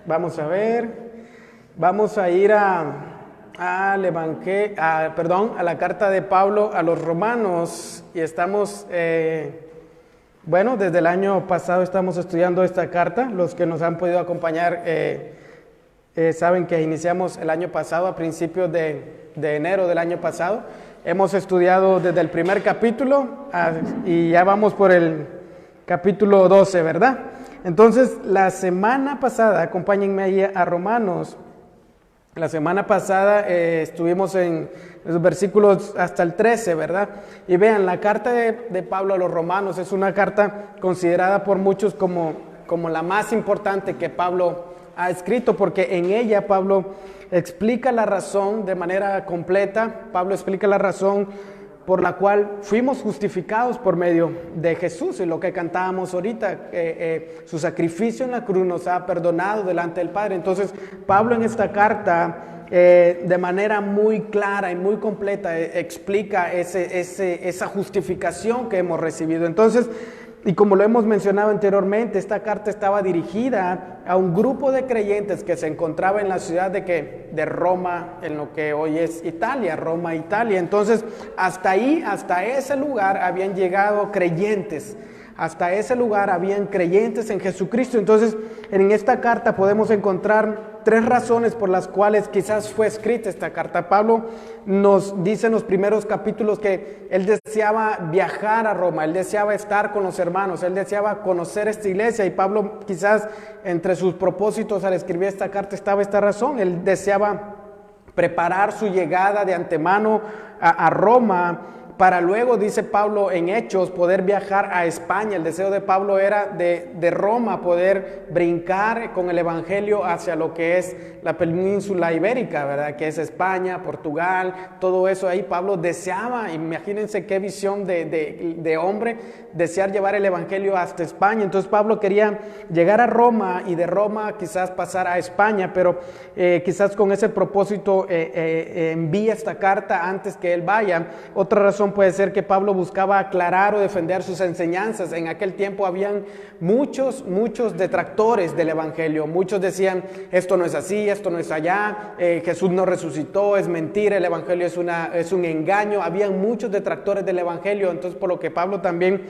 Vamos a ver. Vamos a ir a la carta de Pablo a los romanos. Y estamos, desde el año pasado estamos estudiando esta carta. Los que nos han podido acompañar saben que iniciamos el año pasado, a principios de enero del año pasado. Hemos estudiado desde el primer capítulo y ya vamos por el capítulo 12, ¿verdad? Entonces, la semana pasada, acompáñenme ahí a Romanos. La semana pasada estuvimos en los versículos hasta el 13, ¿verdad? Y vean, la carta de Pablo a los romanos es una carta considerada por muchos como la más importante que Pablo ha escrito, porque en ella Pablo explica la razón de manera completa. Pablo explica la razón por la cual fuimos justificados por medio de Jesús, y lo que cantábamos ahorita, su sacrificio en la cruz nos ha perdonado delante del Padre. Entonces Pablo en esta carta de manera muy clara y muy completa explica esa justificación que hemos recibido. Entonces, y como lo hemos mencionado anteriormente, esta carta estaba dirigida a un grupo de creyentes que se encontraba en la ciudad de Roma, en lo que hoy es Italia, Roma, Italia. Entonces, hasta ese lugar habían llegado creyentes. Hasta ese lugar habían creyentes en Jesucristo. Entonces, en esta carta podemos encontrar 3 razones por las cuales quizás fue escrita esta carta. Pablo nos dice en los primeros capítulos que él deseaba viajar a Roma, él deseaba estar con los hermanos, él deseaba conocer esta iglesia, y Pablo quizás entre sus propósitos al escribir esta carta estaba esta razón. Él deseaba preparar su llegada de antemano a Roma, para luego, dice Pablo en Hechos, poder viajar a España. El deseo de Pablo era de Roma poder brincar con el evangelio hacia lo que es la península ibérica, ¿verdad? Que es España, Portugal, todo eso ahí. Pablo deseaba, imagínense qué visión de hombre, desear llevar el evangelio hasta España. Entonces Pablo quería llegar a Roma y de Roma quizás pasar a España, pero quizás con ese propósito envía esta carta antes que él vaya. Otra razón puede ser que Pablo buscaba aclarar o defender sus enseñanzas. En aquel tiempo habían muchos detractores del evangelio. Muchos decían, esto no es así, esto no es allá, Jesús no resucitó, es mentira, el evangelio es un engaño. Habían muchos detractores del evangelio. Entonces, por lo que Pablo también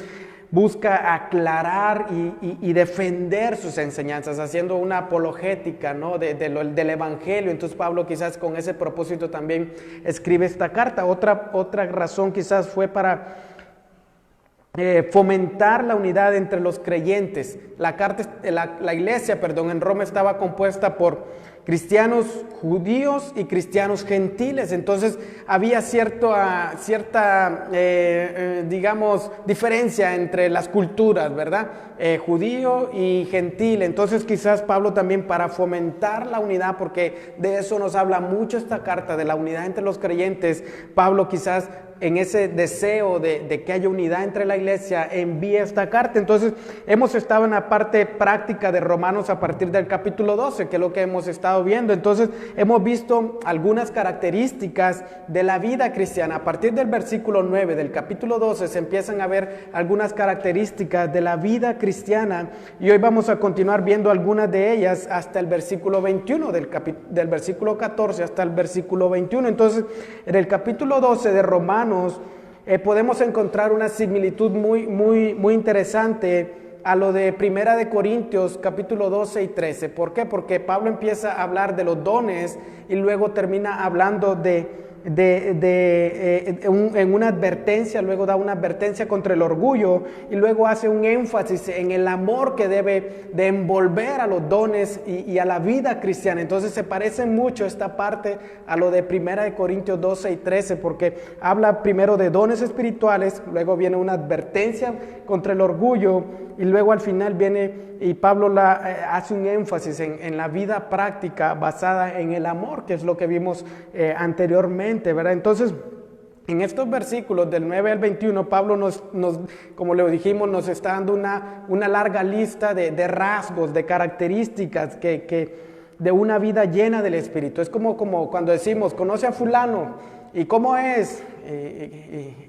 busca aclarar y defender sus enseñanzas, haciendo una apologética, ¿no? del evangelio. Entonces Pablo quizás con ese propósito también escribe esta carta. Otra razón quizás fue para fomentar la unidad entre los creyentes. La iglesia en Roma estaba compuesta por cristianos judíos y cristianos gentiles. Entonces había cierta diferencia entre las culturas, ¿verdad? Judío y gentil. Entonces quizás Pablo también, para fomentar la unidad, porque de eso nos habla mucho esta carta, de la unidad entre los creyentes, Pablo quizás en ese deseo de que haya unidad entre la iglesia envía esta carta. Entonces hemos estado en la parte práctica de Romanos a partir del capítulo 12, que es lo que hemos estado viendo. Entonces hemos visto algunas características de la vida cristiana. A partir del versículo 9 del capítulo 12 se empiezan a ver algunas características de la vida cristiana, y hoy vamos a continuar viendo algunas de ellas hasta el versículo 21, del versículo 14 hasta el versículo 21. Entonces, en el capítulo 12 de Romanos podemos encontrar una similitud muy interesante a lo de Primera de Corintios capítulo 12 y 13. ¿Por qué? Porque Pablo empieza a hablar de los dones y luego termina hablando en una advertencia, luego da una advertencia contra el orgullo, y luego hace un énfasis en el amor que debe de envolver a los dones y a la vida cristiana. Entonces se parece mucho esta parte a lo de Primera de Corintios 12 y 13, porque habla primero de dones espirituales, luego viene una advertencia contra el orgullo, y luego al final viene y Pablo hace un énfasis en la vida práctica basada en el amor, que es lo que vimos anteriormente, ¿verdad? Entonces, en estos versículos del 9 al 21, Pablo como le dijimos, nos está dando una larga lista de rasgos, de características de una vida llena del Espíritu. Es como cuando decimos, conoce a fulano, ¿y cómo es?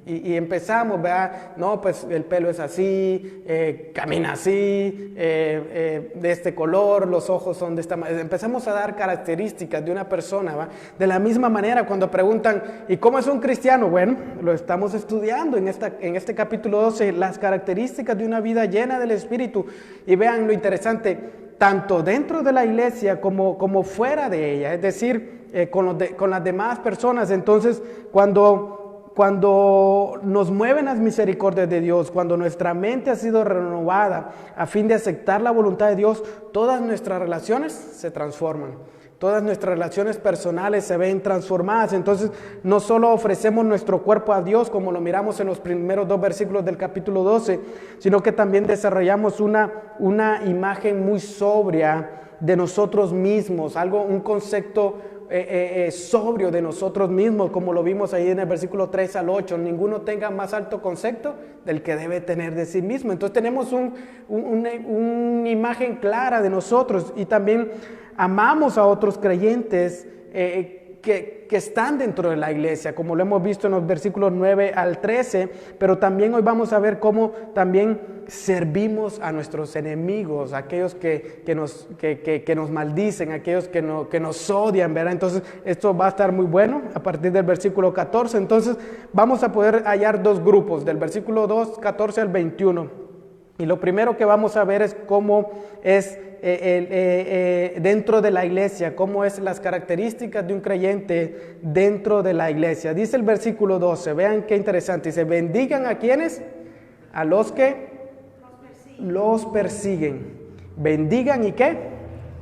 y empezamos, ¿verdad? No, pues el pelo es así, camina así, de este color, los ojos son de esta manera. Empezamos a dar características de una persona, ¿va? De la misma manera, cuando preguntan, ¿y cómo es un cristiano? Bueno, lo estamos estudiando en este capítulo 12, las características de una vida llena del Espíritu. Y vean lo interesante, tanto dentro de la iglesia como fuera de ella, es decir, con las demás personas. Entonces, cuando nos mueven las misericordias de Dios, cuando nuestra mente ha sido renovada a fin de aceptar la voluntad de Dios, todas nuestras relaciones se transforman. Todas nuestras relaciones personales se ven transformadas. Entonces, no solo ofrecemos nuestro cuerpo a Dios, como lo miramos en los primeros 2 versículos del capítulo 12, sino que también desarrollamos una imagen muy sobria de nosotros mismos, un concepto sobrio de nosotros mismos, como lo vimos ahí en el versículo 3 al 8. Ninguno tenga más alto concepto del que debe tener de sí mismo. Entonces, tenemos una imagen clara de nosotros, y también amamos a otros creyentes que están dentro de la iglesia, como lo hemos visto en los versículos 9 al 13, pero también hoy vamos a ver cómo también servimos a nuestros enemigos, aquellos que nos maldicen, aquellos que nos odian, ¿verdad? Entonces, esto va a estar muy bueno a partir del versículo 14. Entonces, vamos a poder hallar 2 grupos, del versículo 2, 14 al 21. Y lo primero que vamos a ver es cómo es dentro de la iglesia, cómo es las características de un creyente dentro de la iglesia. Dice el versículo 12, vean qué interesante, dice, bendigan a quienes, a los que los persiguen. Bendigan y qué,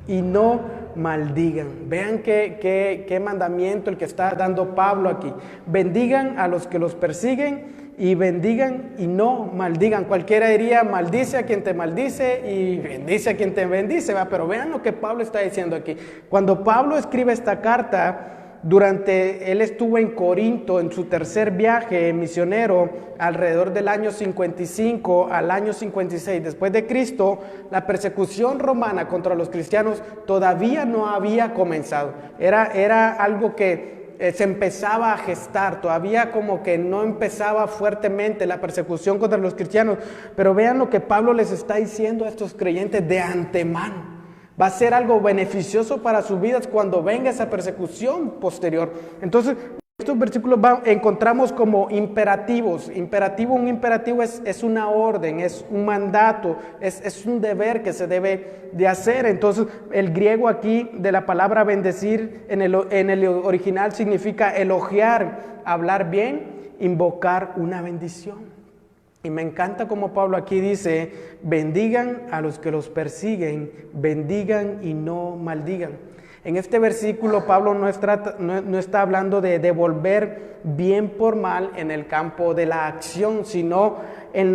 y no maldigan. Vean qué mandamiento el que está dando Pablo aquí. Bendigan a los que los persiguen, y bendigan y no maldigan. Cualquiera diría, maldice a quien te maldice y bendice a quien te bendice, ¿va? Pero vean lo que Pablo está diciendo aquí. Cuando Pablo escribe esta carta, él estuvo en Corinto en su tercer viaje misionero, alrededor del año 55 al año 56 después de Cristo. La persecución romana contra los cristianos todavía no había comenzado. Era algo que se empezaba a gestar, todavía como que no empezaba fuertemente la persecución contra los cristianos. Pero vean lo que Pablo les está diciendo a estos creyentes de antemano. Va a ser algo beneficioso para sus vidas cuando venga esa persecución posterior. Entonces, estos versículos encontramos como imperativos. Un imperativo es una orden, es un mandato, es un deber que se debe de hacer. Entonces, el griego aquí de la palabra bendecir en el original significa elogiar, hablar bien, invocar una bendición. Y me encanta como Pablo aquí dice, bendigan a los que los persiguen, bendigan y no maldigan. En este versículo Pablo no está hablando de devolver bien por mal en el campo de la acción, sino en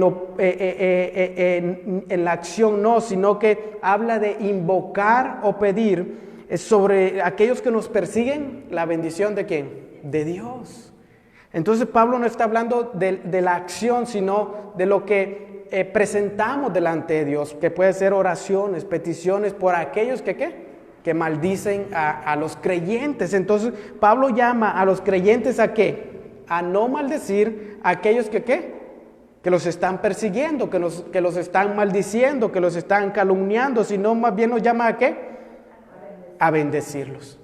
la acción no, sino que habla de invocar o pedir sobre aquellos que nos persiguen la bendición ¿de quién? De Dios. Entonces Pablo no está hablando de la acción, sino de lo que presentamos delante de Dios, que puede ser oraciones, peticiones por aquellos que maldicen a los creyentes. Entonces Pablo llama a los creyentes ¿a qué? A no maldecir a aquellos que los están persiguiendo, que los están maldiciendo, que los están calumniando, sino más bien los llama ¿a qué? A bendecirlos.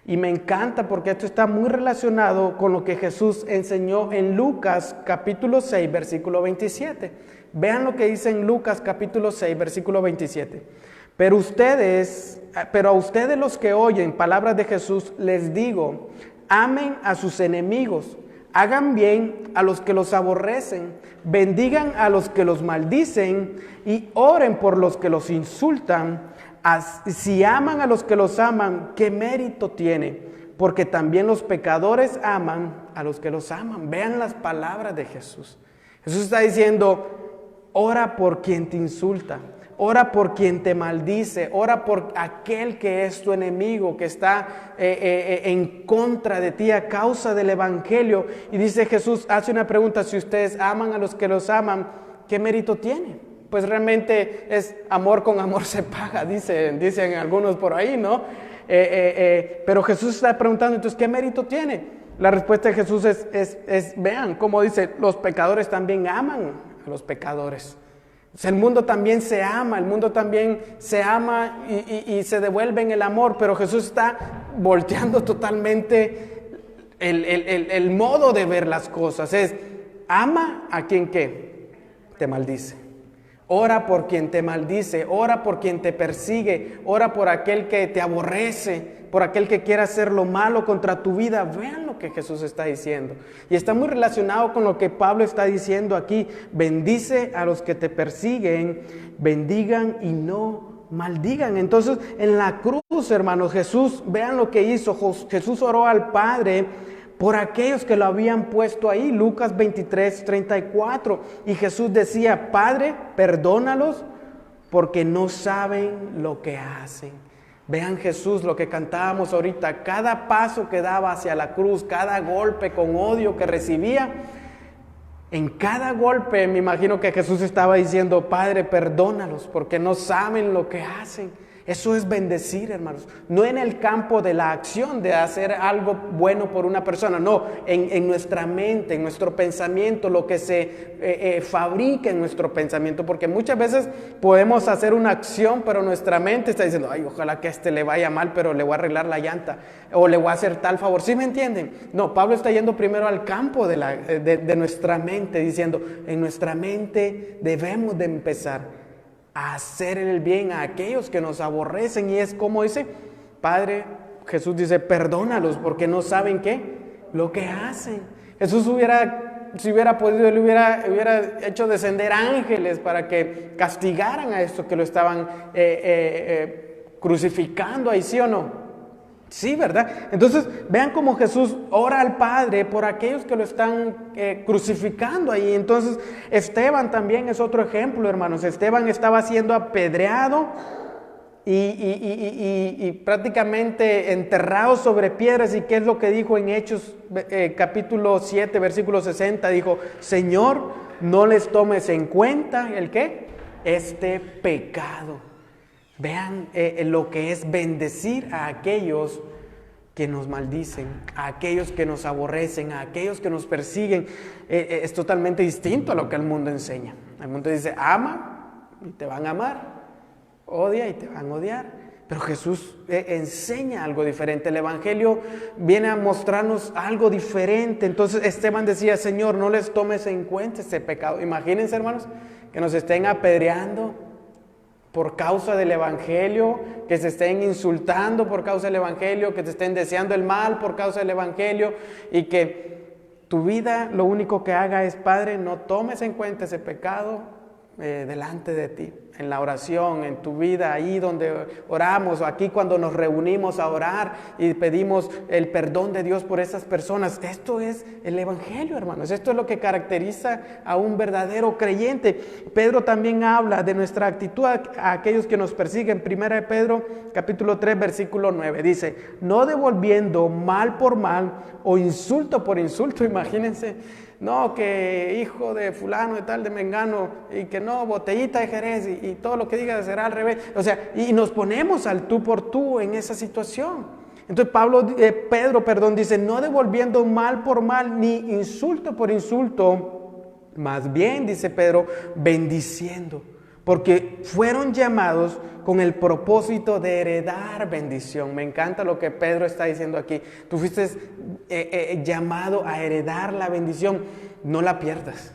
Y me encanta porque esto está muy relacionado con lo que Jesús enseñó en Lucas capítulo 6 versículo 27. Vean lo que dice en Lucas capítulo 6 versículo 27. Pero a ustedes los que oyen palabras de Jesús les digo, amen a sus enemigos, hagan bien a los que los aborrecen, bendigan a los que los maldicen y oren por los que los insultan. Si aman a los que los aman, ¿qué mérito tiene? Porque también los pecadores aman a los que los aman. Vean las palabras de Jesús. Jesús está diciendo, ora por quien te insulta, ora por quien te maldice, ora por aquel que es tu enemigo, que está en contra de ti a causa del evangelio. Y dice Jesús, hace una pregunta, si ustedes aman a los que los aman, ¿qué mérito tiene? Pues realmente es amor con amor se paga, dicen algunos por ahí, ¿no? Pero Jesús está preguntando, entonces, ¿qué mérito tiene? La respuesta de Jesús es vean, como dice, los pecadores también aman a los pecadores. O sea, el mundo también se ama y se devuelve en el amor, pero Jesús está volteando totalmente el modo de ver las cosas. Es, ama a quien ¿qué? Te maldice. Ora por quien te maldice, ora por quien te persigue, ora por aquel que te aborrece, por aquel que quiera hacer lo malo contra tu vida. Vean lo que Jesús está diciendo. Y está muy relacionado con lo que Pablo está diciendo aquí. Bendice a los que te persiguen, bendigan y no maldigan. Entonces, en la cruz, hermanos, Jesús, vean lo que hizo. Jesús oró al Padre por aquellos que lo habían puesto ahí, Lucas 23:34. Y Jesús decía, Padre, perdónalos porque no saben lo que hacen. Vean Jesús, lo que cantábamos ahorita, cada paso que daba hacia la cruz, cada golpe con odio que recibía, en cada golpe me imagino que Jesús estaba diciendo, Padre, perdónalos porque no saben lo que hacen. Eso es bendecir, hermanos. No en el campo de la acción de hacer algo bueno por una persona, no, en nuestra mente, en nuestro pensamiento, lo que se fabrica en nuestro pensamiento, porque muchas veces podemos hacer una acción, pero nuestra mente está diciendo, ay, ojalá que a este le vaya mal, pero le voy a arreglar la llanta, o le voy a hacer tal favor. ¿Sí me entienden? No, Pablo está yendo primero al campo de nuestra mente, diciendo, en nuestra mente debemos de empezar a hacer el bien a aquellos que nos aborrecen. Y es como dice, Padre, Jesús dice, perdónalos porque no saben qué, lo que hacen. Jesús si hubiera podido, le hubiera hecho descender ángeles para que castigaran a estos que lo estaban crucificando ahí, ¿sí o no? Sí, ¿verdad? Entonces, vean cómo Jesús ora al Padre por aquellos que lo están crucificando ahí. Entonces, Esteban también es otro ejemplo, hermanos. Esteban estaba siendo apedreado y prácticamente enterrado sobre piedras. ¿Y qué es lo que dijo en Hechos capítulo 7, versículo 60? Dijo, Señor, no les tomes en cuenta, ¿el qué? Este pecado. Vean lo que es bendecir a aquellos que nos maldicen, a aquellos que nos aborrecen, a aquellos que nos persiguen. Es totalmente distinto a lo que el mundo enseña. El mundo dice, ama y te van a amar, odia y te van a odiar. Pero Jesús enseña algo diferente. El Evangelio viene a mostrarnos algo diferente. Entonces Esteban decía, Señor, no les tomes en cuenta este pecado. Imagínense, hermanos, que nos estén apedreando por causa del Evangelio, que se estén insultando por causa del Evangelio, que te estén deseando el mal por causa del Evangelio, y que tu vida lo único que haga es, Padre, no tomes en cuenta ese pecado delante de ti, en la oración, en tu vida, ahí donde oramos, o aquí cuando nos reunimos a orar y pedimos el perdón de Dios por esas personas. Esto es el Evangelio, hermanos. Esto es lo que caracteriza a un verdadero creyente. Pedro también habla de nuestra actitud a aquellos que nos persiguen. Primera de Pedro, capítulo 3, versículo 9. Dice, no devolviendo mal por mal o insulto por insulto. Imagínense, no, que hijo de fulano, de tal, de mengano, y que no, botellita de Jerez, y todo lo que diga será al revés. O sea, y nos ponemos al tú por tú en esa situación. Entonces Pedro dice, no devolviendo mal por mal, ni insulto por insulto, más bien, dice Pedro, bendiciendo, porque fueron llamados con el propósito de heredar bendición. Me encanta lo que Pedro está diciendo aquí. Tú fuiste llamado a heredar la bendición. No la pierdas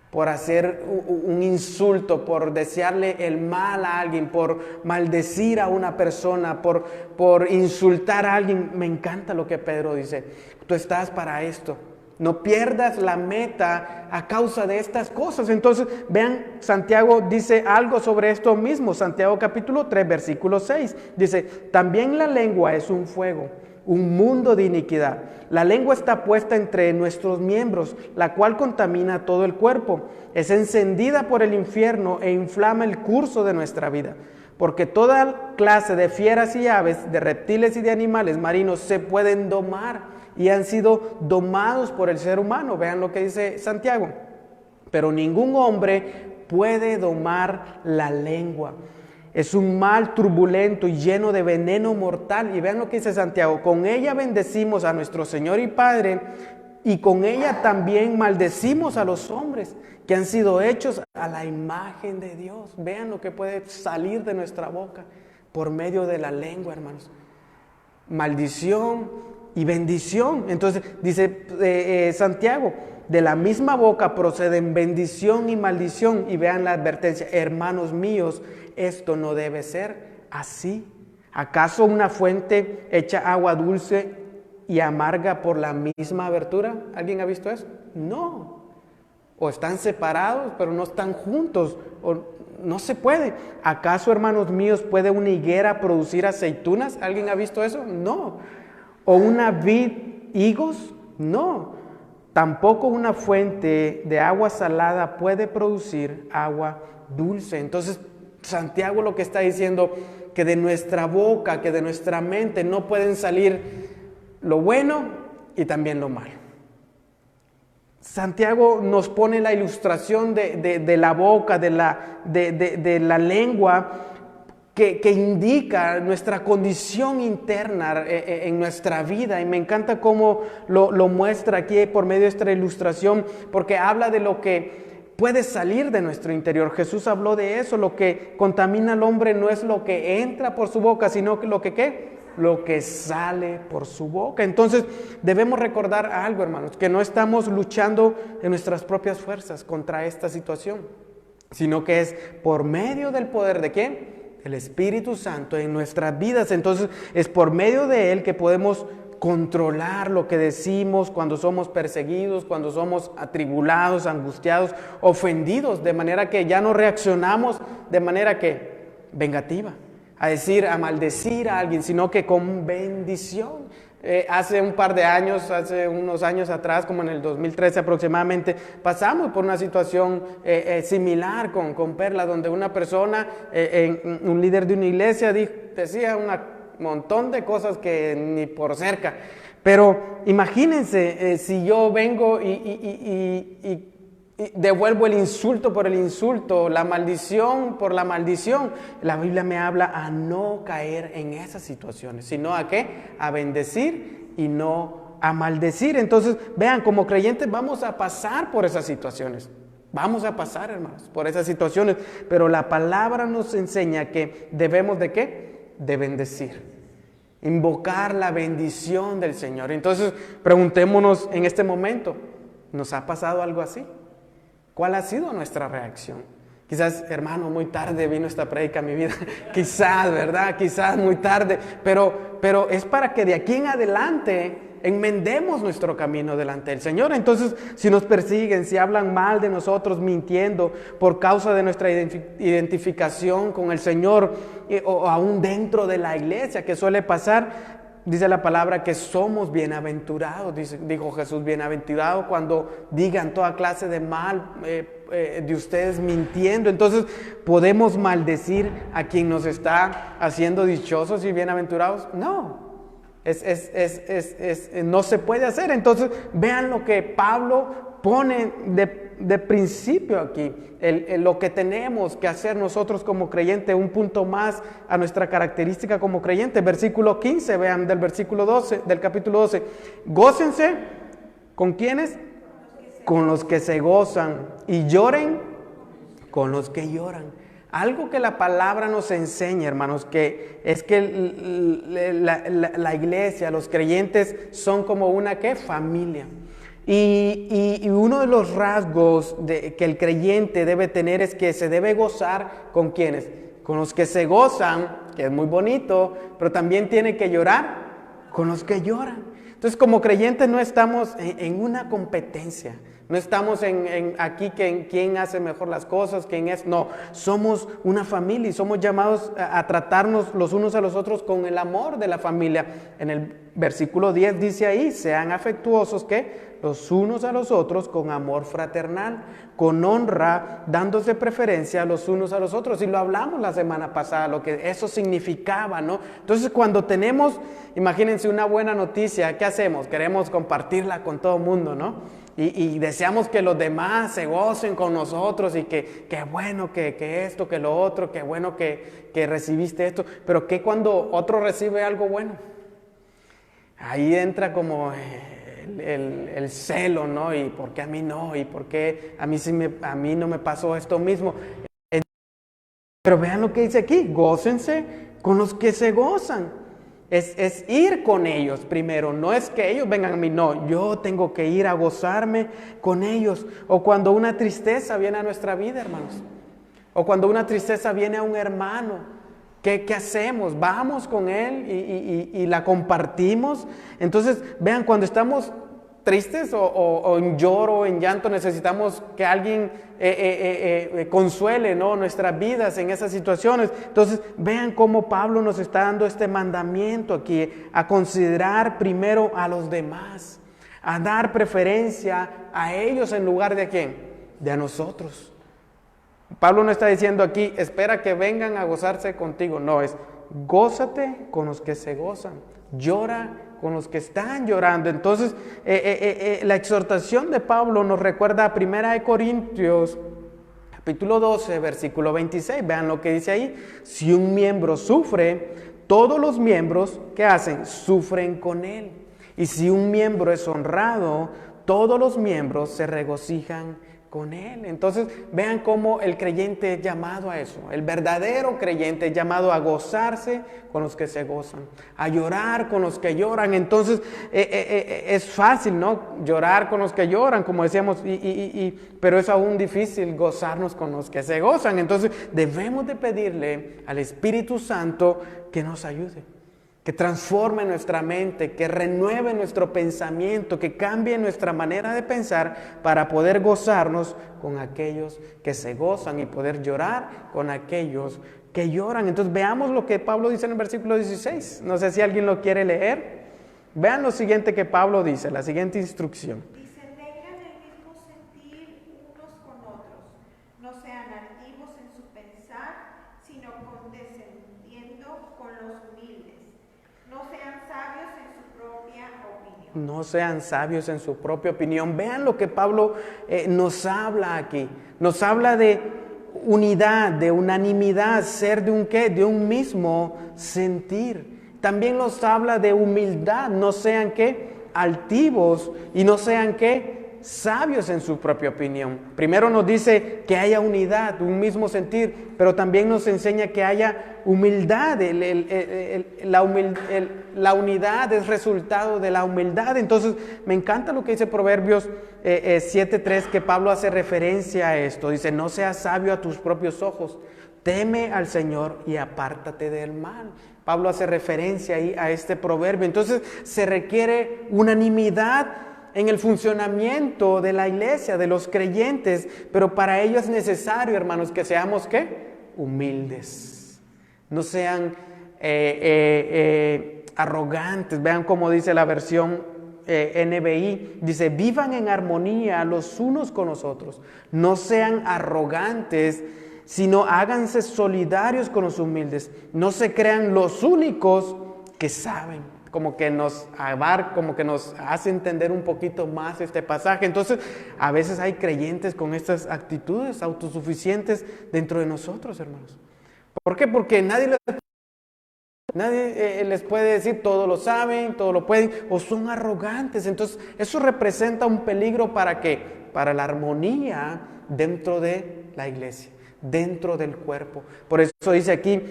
por hacer un insulto, por desearle el mal a alguien, por maldecir a una persona, por insultar a alguien. Me encanta lo que Pedro dice. Tú estás para esto. No pierdas la meta a causa de estas cosas. Entonces, vean, Santiago dice algo sobre esto mismo. Santiago capítulo 3, versículo 6. Dice, también la lengua es un fuego, un mundo de iniquidad. La lengua está puesta entre nuestros miembros, la cual contamina todo el cuerpo. Es encendida por el infierno e inflama el curso de nuestra vida. Porque toda clase de fieras y aves, de reptiles y de animales marinos se pueden domar y han sido domados por el ser humano. Vean lo que dice Santiago. Pero ningún hombre puede domar la lengua. Es un mal turbulento y lleno de veneno mortal. Y vean lo que dice Santiago: con ella bendecimos a nuestro Señor y Padre, y con ella también maldecimos a los hombres que han sido hechos a la imagen de Dios. Vean lo que puede salir de nuestra boca por medio de la lengua, hermanos. Maldición y bendición. Entonces dice Santiago: de la misma boca proceden bendición y maldición. Y vean la advertencia: hermanos míos, esto no debe ser así. ¿Acaso una fuente echa agua dulce y amarga por la misma abertura? ¿Alguien ha visto eso? No. O están separados, pero no están juntos. O no se puede. ¿Acaso, hermanos míos, puede una higuera producir aceitunas? ¿Alguien ha visto eso? No. ¿O una vid higos? No. Tampoco una fuente de agua salada puede producir agua dulce. Entonces, Santiago lo que está diciendo, que de nuestra boca, que de nuestra mente no pueden salir lo bueno y también lo malo. Santiago nos pone la ilustración de la boca, de la lengua, que indica nuestra condición interna en nuestra vida. Y me encanta cómo lo muestra aquí por medio de esta ilustración, porque habla de lo que puede salir de nuestro interior. Jesús habló de eso: lo que contamina al hombre no es lo que entra por su boca, sino que lo que ¿qué? Lo que sale por su boca. Entonces debemos recordar algo, hermanos, que no estamos luchando en nuestras propias fuerzas contra esta situación, sino que es por medio del poder ¿de quién? El Espíritu Santo en nuestras vidas. Entonces es por medio de Él que podemos controlar lo que decimos cuando somos perseguidos, cuando somos atribulados, angustiados, ofendidos, de manera que ya no reaccionamos de manera que vengativa, a decir, a maldecir a alguien, sino que con bendición. Hace unos años atrás, como en el 2013 aproximadamente, pasamos por una situación similar con Perla, donde una persona, un líder de una iglesia, decía un montón de cosas que ni por cerca. Pero imagínense si yo vengo y devuelvo el insulto por el insulto, la maldición por la maldición. La Biblia me habla a no caer en esas situaciones, sino a ¿qué? A bendecir y no a maldecir. Entonces, vean, como creyentes vamos a pasar por esas situaciones. Vamos a pasar, hermanos, por esas situaciones. Pero la palabra nos enseña que debemos ¿de qué? De bendecir. Invocar la bendición del Señor. Entonces, preguntémonos en este momento, ¿nos ha pasado algo así? ¿Cuál ha sido nuestra reacción? Quizás, hermano, muy tarde vino esta prédica a mi vida. Quizás, ¿verdad? Quizás muy tarde. Pero es para que de aquí en adelante enmendemos nuestro camino delante del Señor. Entonces, si nos persiguen, si hablan mal de nosotros, mintiendo por causa de nuestra identificación con el Señor, o aún dentro de la iglesia, que suele pasar, dice la palabra que somos bienaventurados, dijo Jesús: bienaventurado cuando digan toda clase de mal de ustedes mintiendo. Entonces, ¿podemos maldecir a quien nos está haciendo dichosos y bienaventurados? No, no se puede hacer. Entonces, vean lo que Pablo pone de principio aquí, lo que tenemos que hacer nosotros como creyentes, un punto más a nuestra característica como creyente. Versículo 15, vean, del versículo 12, del capítulo 12. Gócense, ¿con quiénes? Con los que se gozan, y lloren con los que lloran. Algo que la palabra nos enseña, hermanos, que es que la iglesia, los creyentes son como una ¿qué? Familia. Y uno de los rasgos que el creyente debe tener es que se debe gozar ¿con quiénes? Con los que se gozan, que es muy bonito, pero también tiene que llorar con los que lloran. Entonces, como creyentes no estamos en una competencia, no estamos aquí en quién hace mejor las cosas, quién es. No, somos una familia y somos llamados a tratarnos los unos a los otros con el amor de la familia. En el versículo 10 dice ahí: sean afectuosos, ¿qué? Los unos a los otros con amor fraternal, con honra, dándose preferencia los unos a los otros. Y lo hablamos la semana pasada, lo que eso significaba, ¿no? Entonces, cuando tenemos, imagínense, una buena noticia, ¿qué hacemos? Queremos compartirla con todo el mundo, ¿no? Y deseamos que los demás se gocen con nosotros y que bueno que esto, que lo otro, que bueno que recibiste esto. Pero ¿qué cuando otro recibe algo bueno? Ahí entra como el celo, ¿no? ¿Y por qué a mí no? ¿Y por qué a mí no me pasó esto mismo? Pero vean lo que dice aquí, gócense con los que se gozan. Es ir con ellos primero, no es que ellos vengan a mí, no, yo tengo que ir a gozarme con ellos. O cuando una tristeza viene a nuestra vida, hermanos, o cuando una tristeza viene a un hermano, ¿qué hacemos? Vamos con él y la compartimos. Entonces, vean, cuando estamos tristes o en lloro, en llanto, necesitamos que alguien consuele, ¿no?, nuestras vidas en esas situaciones. Entonces, vean cómo Pablo nos está dando este mandamiento aquí, a considerar primero a los demás, a dar preferencia a ellos en lugar de ¿a quién? De a nosotros. Pablo no está diciendo aquí, espera que vengan a gozarse contigo. No, es gózate con los que se gozan, llora con los que están llorando. Entonces, la exhortación de Pablo nos recuerda a 1 Corintios, capítulo 12, versículo 26. Vean lo que dice ahí. Si un miembro sufre, todos los miembros, ¿qué hacen? Sufren con él. Y si un miembro es honrado, todos los miembros se regocijan con él. Entonces, vean cómo el creyente es llamado a eso. El verdadero creyente es llamado a gozarse con los que se gozan, a llorar con los que lloran. Entonces, es fácil, ¿no?, llorar con los que lloran, como decíamos, pero es aún difícil gozarnos con los que se gozan. Entonces, debemos de pedirle al Espíritu Santo que nos ayude, que transforme nuestra mente, que renueve nuestro pensamiento, que cambie nuestra manera de pensar para poder gozarnos con aquellos que se gozan y poder llorar con aquellos que lloran. Entonces veamos lo que Pablo dice en el versículo 16. No sé si alguien lo quiere leer. Vean lo siguiente que Pablo dice, la siguiente instrucción. Dice, tengan el mismo sentir unos con otros, no sean altivos en su pensar, sino condescendiendo con los humildes. No sean sabios en su propia opinión. No sean sabios en su propia opinión. Vean lo que Pablo nos habla aquí. Nos habla de unidad, de unanimidad, ser de un ¿qué? De un mismo sentir. También nos habla de humildad. No sean ¿qué? Altivos y no sean ¿qué? Sabios en su propia opinión. Primero nos dice que haya unidad, un mismo sentir, pero también nos enseña que haya humildad. La unidad es resultado de la humildad. Entonces, me encanta lo que dice Proverbios 7:3, que Pablo hace referencia a esto. Dice, no seas sabio a tus propios ojos, teme al Señor y apártate del mal. Pablo hace referencia ahí a este proverbio. Entonces, se requiere unanimidad en el funcionamiento de la iglesia, de los creyentes, pero para ello es necesario, hermanos, que seamos ¿qué? Humildes. No sean arrogantes. Vean cómo dice la versión NBI. Dice, vivan en armonía los unos con los otros. No sean arrogantes, sino háganse solidarios con los humildes. No se crean los únicos que saben. Como que nos hace entender un poquito más este pasaje. Entonces, a veces hay creyentes con estas actitudes autosuficientes dentro de nosotros, hermanos. ¿Por qué? Porque nadie les puede decir todo lo saben, todo lo pueden, o son arrogantes. Entonces, eso representa un peligro ¿para qué? Para la armonía dentro de la iglesia, dentro del cuerpo. Por eso dice aquí,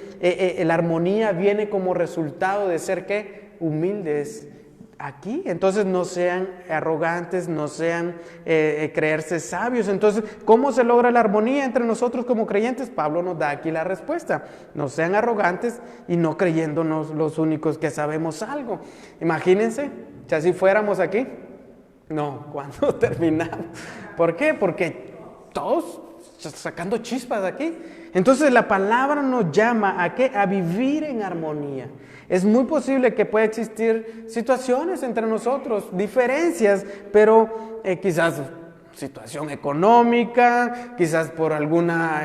la armonía viene como resultado de ser ¿qué? Humildes aquí. Entonces no sean arrogantes, no sean creerse sabios. Entonces, ¿cómo se logra la armonía entre nosotros como creyentes? Pablo nos da aquí la respuesta. No sean arrogantes y no creyéndonos los únicos que sabemos algo. Imagínense, si así fuéramos aquí. No, cuando terminamos. ¿Por qué? Porque todos sacando chispas aquí. Entonces la palabra nos llama ¿a qué? A vivir en armonía. Es muy posible que pueda existir situaciones entre nosotros, diferencias, pero quizás situación económica, quizás por alguna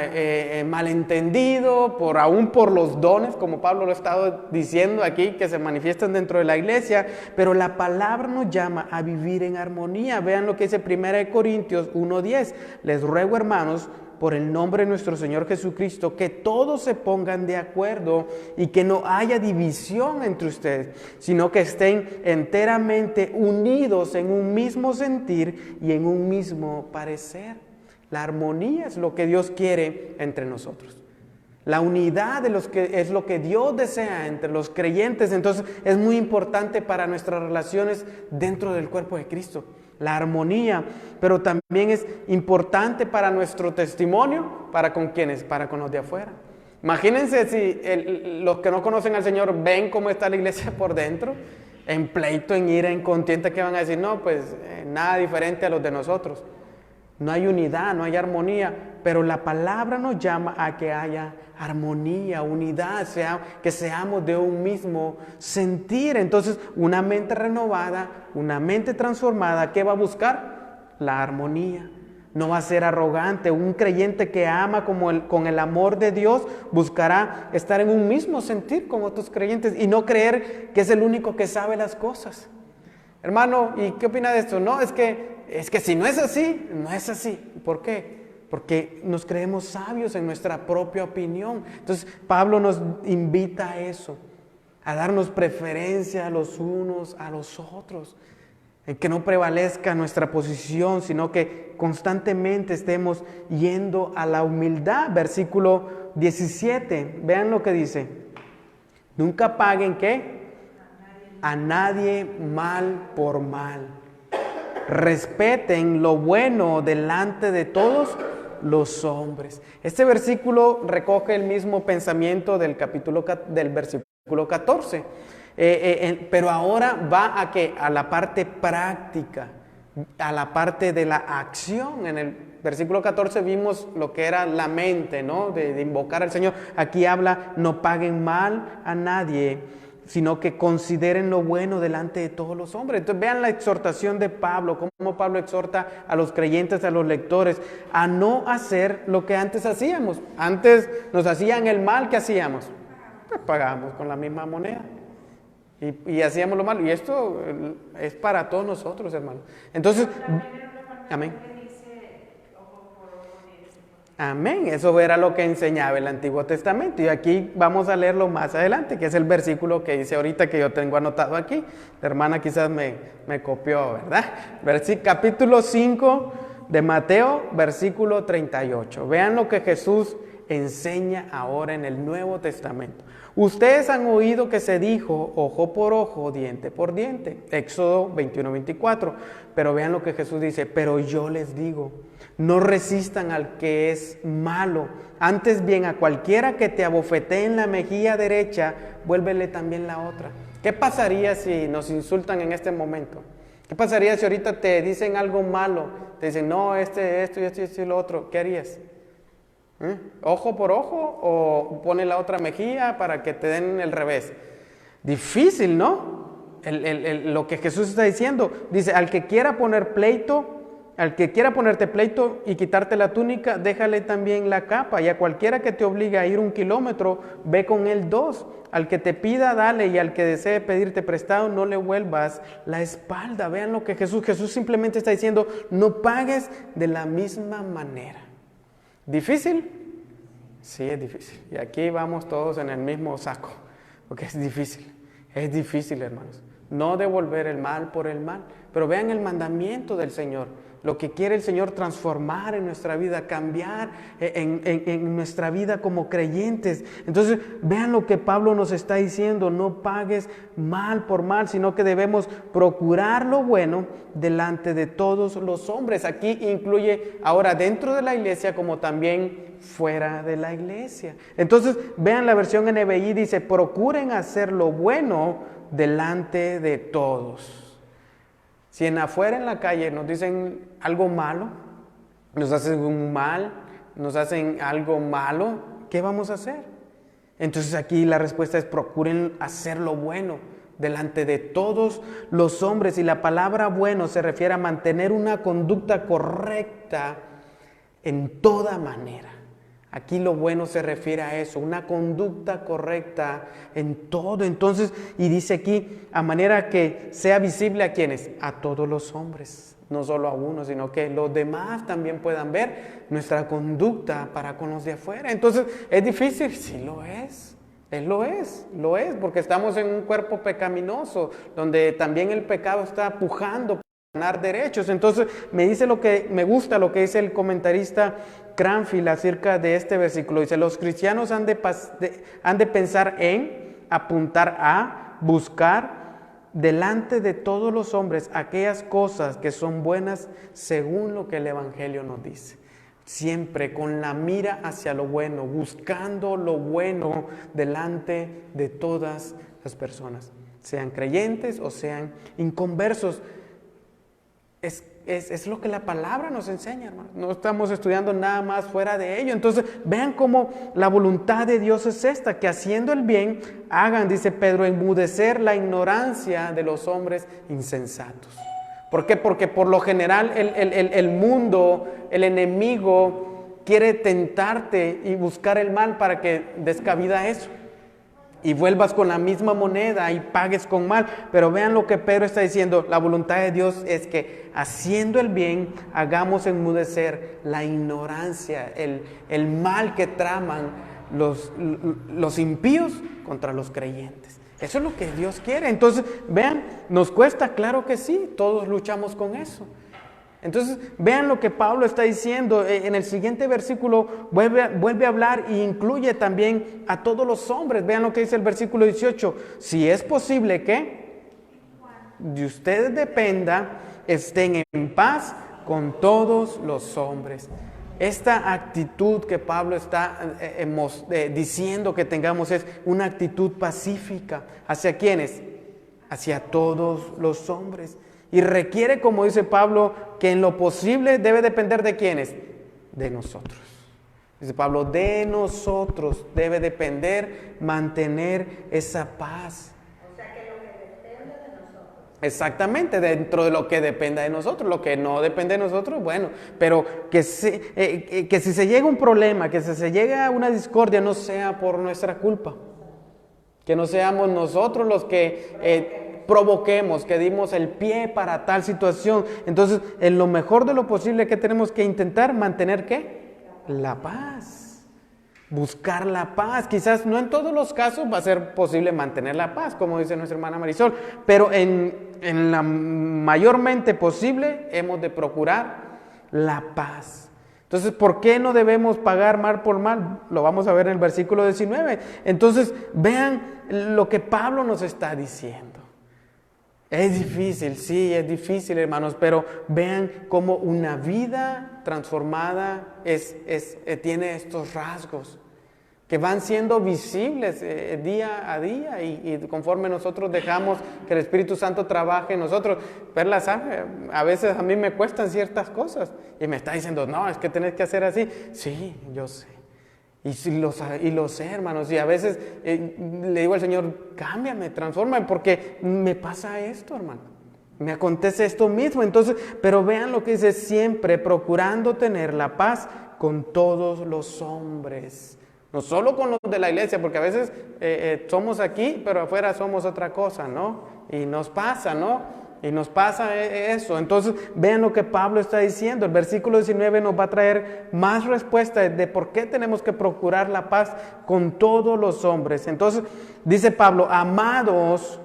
malentendido, aún por los dones, como Pablo lo ha estado diciendo aquí, que se manifiestan dentro de la iglesia, pero la palabra nos llama a vivir en armonía. Vean lo que dice 1 Corintios 1:10. Les ruego, hermanos, por el nombre de nuestro Señor Jesucristo, que todos se pongan de acuerdo y que no haya división entre ustedes, sino que estén enteramente unidos en un mismo sentir y en un mismo parecer. La armonía es lo que Dios quiere entre nosotros. La unidad es lo que Dios desea entre los creyentes. Entonces es muy importante para nuestras relaciones dentro del cuerpo de Cristo. La armonía, pero también es importante para nuestro testimonio. ¿Para con quiénes? Para con los de afuera. Imagínense si los que no conocen al Señor ven cómo está la iglesia por dentro, en pleito, en ira, en contienda, que van a decir, no, pues nada diferente a los de nosotros. No hay unidad, no hay armonía, pero la palabra nos llama a que haya armonía, unidad, que seamos de un mismo sentir. Entonces, una mente renovada, una mente transformada, ¿qué va a buscar? La armonía. No va a ser arrogante. Un creyente que ama con el amor de Dios buscará estar en un mismo sentir con otros creyentes y no creer que es el único que sabe las cosas. Hermano, ¿y qué opina de esto? No, es que si no es así, no es así. ¿Por qué? Porque nos creemos sabios en nuestra propia opinión. Entonces, Pablo nos invita a eso, a darnos preferencia los unos a los otros, en que no prevalezca nuestra posición, sino que constantemente estemos yendo a la humildad. Versículo 17, vean lo que dice. Nunca paguen, ¿qué? A nadie mal por mal. Respeten lo bueno delante de todos los hombres. Este versículo recoge el mismo pensamiento del versículo 14, pero ahora va a la parte práctica, a la parte de la acción. En el versículo 14 vimos lo que era la mente, ¿no? De invocar al Señor. Aquí habla, no paguen mal a nadie, sino que consideren lo bueno delante de todos los hombres. Entonces vean la exhortación de Pablo, cómo Pablo exhorta a los creyentes, a los lectores, a no hacer lo que antes hacíamos. Antes nos hacían el mal, ¿qué hacíamos? Pues pagábamos con la misma moneda y hacíamos lo malo. Y esto es para todos nosotros, hermanos. Entonces, amén. Amén, eso era lo que enseñaba el Antiguo Testamento y aquí vamos a leerlo más adelante, que es el versículo que dice ahorita que yo tengo anotado aquí. La hermana quizás me copió, ¿verdad? Capítulo 5 de Mateo, versículo 38. Vean lo que Jesús enseña ahora en el Nuevo Testamento. Ustedes han oído que se dijo ojo por ojo, diente por diente. Éxodo 21:24. Pero vean lo que Jesús dice, pero yo les digo, no resistan al que es malo. Antes bien, a cualquiera que te abofetee en la mejilla derecha, vuélvele también la otra. ¿Qué pasaría si nos insultan en este momento? ¿Qué pasaría si ahorita te dicen algo malo? Te dicen, no, esto y lo otro. ¿Qué harías? ¿Ojo por ojo o pone la otra mejilla para que te den el revés? Difícil, ¿no? Lo que Jesús está diciendo, dice, al que quiera ponerte pleito y quitarte la túnica, déjale también la capa, y a cualquiera que te obligue a ir 1 kilómetro, ve con él 2. Al que te pida, dale, y al que desee pedirte prestado, no le vuelvas la espalda. Vean lo que Jesús simplemente está diciendo, no pagues de la misma manera. ¿Difícil? Sí, es difícil. Y aquí vamos todos en el mismo saco, porque es difícil, hermanos. No devolver el mal por el mal. Pero vean el mandamiento del Señor. Lo que quiere el Señor transformar en nuestra vida, cambiar en nuestra vida como creyentes. Entonces, vean lo que Pablo nos está diciendo. No pagues mal por mal, sino que debemos procurar lo bueno delante de todos los hombres. Aquí incluye ahora dentro de la iglesia como también fuera de la iglesia. Entonces, vean la versión NBI, dice, procuren hacer lo bueno delante de todos. Si afuera en la calle nos dicen algo malo, nos hacen un mal, nos hacen algo malo, ¿qué vamos a hacer? Entonces aquí la respuesta es procuren hacer lo bueno delante de todos los hombres. Y la palabra bueno se refiere a mantener una conducta correcta en toda manera. Aquí lo bueno se refiere a eso, una conducta correcta en todo. Entonces, y dice aquí, a manera que sea visible a quienes, a todos los hombres, no solo a uno, sino que los demás también puedan ver nuestra conducta para con los de afuera. Entonces, ¿es difícil? Sí lo es. Lo es, porque estamos en un cuerpo pecaminoso, donde también el pecado está pujando para ganar derechos. Entonces, me gusta lo que dice el comentarista Cranfield acerca de este versículo. Dice, los cristianos han de pensar en, apuntar a, buscar delante de todos los hombres aquellas cosas que son buenas según lo que el Evangelio nos dice. Siempre con la mira hacia lo bueno, buscando lo bueno delante de todas las personas, sean creyentes o sean inconversos. Es lo que la palabra nos enseña, hermano. No estamos estudiando nada más fuera de ello. Entonces, vean cómo la voluntad de Dios es esta, que haciendo el bien, hagan, dice Pedro, enmudecer la ignorancia de los hombres insensatos. ¿Por qué? Porque por lo general el mundo, el enemigo, quiere tentarte y buscar el mal para que des cabida a eso. Y vuelvas con la misma moneda y pagues con mal. Pero vean lo que Pedro está diciendo. La voluntad de Dios es que haciendo el bien, hagamos enmudecer la ignorancia, el mal que traman los impíos contra los creyentes. Eso es lo que Dios quiere. Entonces, vean, ¿nos cuesta? Claro que sí, todos luchamos con eso. Entonces, vean lo que Pablo está diciendo. En el siguiente versículo vuelve a hablar e incluye también a todos los hombres. Vean lo que dice el versículo 18. Si es posible que de ustedes dependa, estén en paz con todos los hombres. Esta actitud que Pablo está diciendo que tengamos es una actitud pacífica. ¿Hacia quiénes? Hacia todos los hombres. Y requiere, como dice Pablo, que en lo posible debe depender de quiénes, de nosotros. Dice Pablo, de nosotros debe depender mantener esa paz. O sea que lo que depende de nosotros. Exactamente, dentro de lo que dependa de nosotros. Lo que no depende de nosotros, bueno, pero que si se llega a un problema, que si se llega a una discordia, no sea por nuestra culpa. Que no seamos nosotros los que provoquemos, que dimos el pie para tal situación. Entonces, en lo mejor de lo posible, que tenemos que intentar mantener, ¿qué? La paz. Buscar la paz. Quizás no en todos los casos va a ser posible mantener la paz, como dice nuestra hermana Marisol, pero en la mayormente posible hemos de procurar la paz. Entonces, ¿por qué no debemos pagar mal por mal? Lo vamos a ver en el versículo 19. Entonces, vean lo que Pablo nos está diciendo. Es difícil, sí, es difícil, hermanos, pero vean cómo una vida transformada tiene estos rasgos que van siendo visibles día a día y conforme nosotros dejamos que el Espíritu Santo trabaje en nosotros. Verlas, a veces a mmí me cuestan ciertas cosas y me está diciendo, no, es que tenés que hacer así. Sí, yo sé. Y lo sé, hermanos, y a veces le digo al Señor, cámbiame, transfórmame, porque me pasa esto, hermano, me acontece esto mismo. Entonces, pero vean lo que dice, siempre procurando tener la paz con todos los hombres, no solo con los de la iglesia, porque a veces somos aquí, pero afuera somos otra cosa, ¿no? Y nos pasa, ¿no? Y nos pasa eso. Entonces, vean lo que Pablo está diciendo. El versículo 19 nos va a traer más respuestas de por qué tenemos que procurar la paz con todos los hombres. Entonces, dice Pablo, amados,